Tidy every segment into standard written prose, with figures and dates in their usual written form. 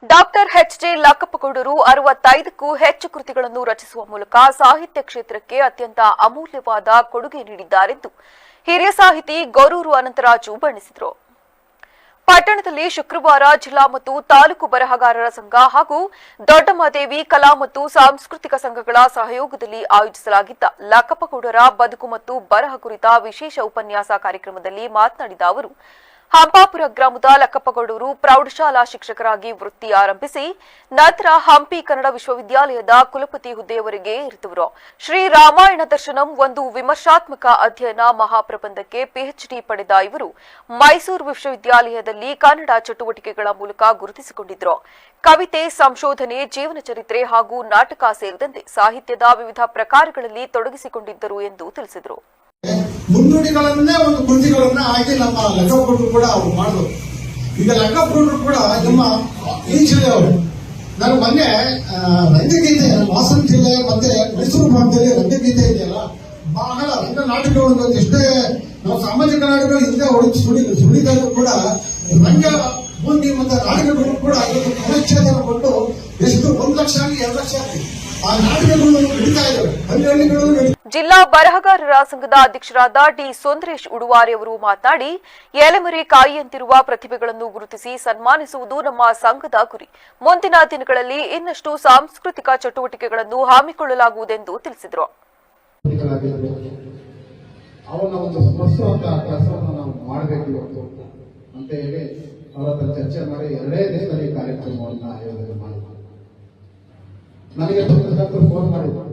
Doctor ಎಚ್.ಜೆ. ಲಕ್ಕಪ್ಪಗೌಡರು 65ಕ್ಕೂ ಹೆಚ್ಚು ಕೃತಿಗಳನ್ನು ರಚಿಸುವ ಮೂಲಕ ಸಾಹಿತ್ಯ ಕ್ಷೇತ್ರಕ್ಕೆ ಅತ್ಯಂತ ಅಮೂಲ್ಯವಾದ ಕೊಡುಗೆ ನೀಡಿದ್ದಾರೆಂದು ಹಿರಿಯ ಸಾಹಿತಿ ಗೊರೂರು ಅನಂತರಾಜು ಬಣ್ಣಿಸಿದರು. ಪಟ್ಟಣದಲ್ಲಿ ಶುಕ್ರವಾರ ಜಿಲ್ಲಾ ಮತ್ತು ತಾಲೂಕು ಬರಹಗಾರರ ಸಂಘ ಹಾಗೂ ದೊಡ್ಡಮಾದೇವಿ ಕಲಾ ಮತ್ತು ಸಾಂಸ್ಕೃತಿಕ ಸಂಘಗಳ ಸಹಯೋಗದಲ್ಲಿ ಆಯೋಜಿಸಲಾಗಿದ್ದ ಲಕ್ಕಪ್ಪಗೌಡರ ಬದುಕು ಮತ್ತು ಬರಹ ಕುರಿತ ವಿಶೇಷ ಉಪನ್ಯಾಸ ಕಾರ್ಯಕ್ರಮದಲ್ಲಿ ಮಾತನಾಡಿದ ಅವರು, ಹಂಪಾಪುರ ಗ್ರಾಮದ ಲಕ್ಕಪ್ಪಗೌಡರು ಪ್ರೌಢಶಾಲಾ ಶಿಕ್ಷಕರಾಗಿ ವೃತ್ತಿ ಆರಂಭಿಸಿ ನಂತರ ಹಂಪಿ ಕನ್ನಡ ವಿಶ್ವವಿದ್ಯಾಲಯದ ಕುಲಪತಿ ಹುದ್ದೆಯವರೆಗೆ ಇರಿದವರು. ಶ್ರೀ ರಾಮಾಯಣ ದರ್ಶನಂ ಒಂದು ವಿಮರ್ಶಾತ್ಮಕ ಅಧ್ಯಯನ ಮಹಾಪ್ರಬಂಧಕ್ಕೆ ಪಿಎಚ್ಡಿ ಪಡೆದ ಇವರು ಮೈಸೂರು ವಿಶ್ವವಿದ್ಯಾಲಯದಲ್ಲಿ ಕನ್ನಡ ಚಟುವಟಿಕೆಗಳ ಮೂಲಕ ಗುರುತಿಸಿಕೊಂಡಿದ್ದರು. ಕವಿತೆ, ಸಂಶೋಧನೆ, ಜೀವನ ಚರಿತ್ರೆ ಹಾಗೂ ನಾಟಕ ಸೇರಿದಂತೆ ಸಾಹಿತ್ಯದ ವಿವಿಧ ಪ್ರಕಾರಗಳಲ್ಲಿ ತೊಡಗಿಸಿಕೊಂಡಿದ್ದರು ಎಂದು ತಿಳಿಸಿದರು. ಮುನ್ನುಡಿಗಳನ್ನೇ ಒಂದು ಕೃತಿಗಳನ್ನ ಆಗಿ ನಮ್ಮ ಲಕ್ಕಪ್ಪಗೌಡರು ಕೂಡ ಅವರು ಮಾಡಿದ್ರು. ಈಗ ಲಕ್ಕಪ್ಪಗೌಡರು ಕೂಡ ನಮ್ಮ ಈ ಜಿಲ್ಲೆಯವರು. ನಾನು ಮೊನ್ನೆ ರಂಗಗೀತೆ, ನಮ್ಮ ಹಾಸನ ಜಿಲ್ಲೆ ಮತ್ತೆ ಮೈಸೂರು ಭಾಗದಲ್ಲಿ ರಂಗಗೀತೆ ಇದೆಯಲ್ಲ, ಬಹಳ ರಂಗ ನಾಟಕಗಳು ಎಷ್ಟೇ ನಾವು ಸಾಮಾಜಿಕ ನಾಟಕಗಳು ಹಿಂದೆ ಸುಳಿದಾದ್ರು ಕೂಡ ರಂಗ ಬೂಂದಿ ಮತ್ತೆ ನಾಟಕಗಳು ಕೂಡ ಇವತ್ತು ಪುನಶ್ಚೇತನ ಕೊಟ್ಟು ಎಷ್ಟು 1 ಲಕ್ಷ ಆಗಿ 2 ಲಕ್ಷ ಆಗಿ ಆ ನಾಟಕಗಳು ನಡೀತಾ ಇದ್ದಾವೆ. ಹಳ್ಳಿಗಳು ಜಿಲ್ಲಾ ಬರಹಗಾರರ ಸಂಘದ ಅಧ್ಯಕ್ಷರಾದ ಡಿ ಸುಂದರೇಶ್ ಉಡುವಾರಿ ಅವರು ಮಾತನಾಡಿ, ಎಲೆಮರೆ ಕಾಯಿಯಂತಿರುವ ಪ್ರತಿಭೆಗಳನ್ನು ಗುರುತಿಸಿ ಸನ್ಮಾನಿಸುವುದು ನಮ್ಮ ಸಂಘದ ಗುರಿ. ಮುಂದಿನ ದಿನಗಳಲ್ಲಿ ಇನ್ನಷ್ಟು ಸಾಂಸ್ಕೃತಿಕ ಚಟುವಟಿಕೆಗಳನ್ನು ಹಮ್ಮಿಕೊಳ್ಳಲಾಗುವುದೆಂದು ತಿಳಿಸಿದರು. ಅವನ ಒಂದು ಸ್ಮರಿಸುವಂತ ಕೆಲಸವನ್ನು ನಾವು ಮಾಡಬೇಕು ಅಂತ ಹೇಳಿ ಅವರ ಹತ್ರ ಚರ್ಚೆ ಮಾಡಿ 2 ದಿನದಲ್ಲಿ ಕಾರ್ಯಕ್ರಮವನ್ನು ಆಯೋಜನೆ ಮಾಡಿದ್ರು. ನನಗೆ ಫೋನ್ ಮಾಡಿದ್ರು,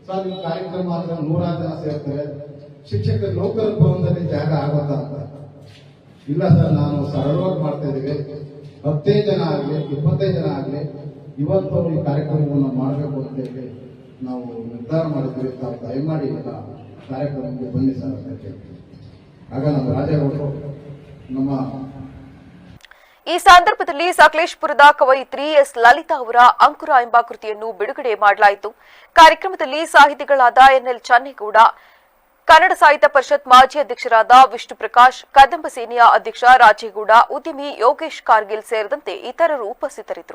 ಸರ್ ನಿಮ್ಮ ಕಾರ್ಯಕ್ರಮ ಮಾತ್ರ 100 ಜನ ಸೇರ್ತಾರೆ, ಶಿಕ್ಷಕರ ಲೋಕಲ್ ಭವನದಲ್ಲಿ ಜಾಗ ಆಗೋದಾ ಅಂತ. ಇಲ್ಲ ಸರ್, ನಾನು ಸರಳವಾಗಿ ಮಾಡ್ತಾ ಇದ್ದೀವಿ, 15 ಜನ ಆಗಲಿ 25 ಜನ ಆಗಲಿ ಇವತ್ತು ಈ ಕಾರ್ಯಕ್ರಮವನ್ನು ಮಾಡಬೇಕು ಅಂತ ಹೇಳಿ ನಾವು ನಿರ್ಧಾರ ಮಾಡಿದ್ವಿ. ತಾವು ದಯಮಾಡಿ ಕಾರ್ಯಕ್ರಮಕ್ಕೆ ಬನ್ನಿ ಸರ್ ಅಂತ ಹೇಳ್ತೀವಿ. ಆಗ ನಮ್ಮ ರಾಜೇಗೌಡರು ನಮ್ಮ ಈ ಸಂದರ್ಭದಲ್ಲಿ ಸಕಲೇಶಪುರದ ಕವಯಿತ್ರಿ ಎಸ್ ಲಲಿತಾ ಅವರ ಅಂಕುರ ಎಂಬ ಕೃತಿಯನ್ನು ಬಿಡುಗಡೆ ಮಾಡಲಾಯಿತು. ಕಾರ್ಯಕ್ರಮದಲ್ಲಿ ಸಾಹಿತಿಗಳಾದ ಎನ್ಎಲ್ ಚನ್ನೇಗೌಡ, ಕನ್ನಡ ಸಾಹಿತ್ಯ ಪರಿಷತ್ ಮಾಜಿ ಅಧ್ಯಕ್ಷರಾದ ವಿಷ್ಣು ಪ್ರಕಾಶ್, ಕದಂಬ ಸೇನೆಯ ಅಧ್ಯಕ್ಷ ರಾಜೇಗೌಡ, ಉದ್ಯಮಿ ಯೋಗೇಶ್ ಕಾರ್ಗಿಲ್ ಸೇರಿದಂತೆ ಇತರರು ಉಪಸ್ಥಿತರಿದ್ದರು.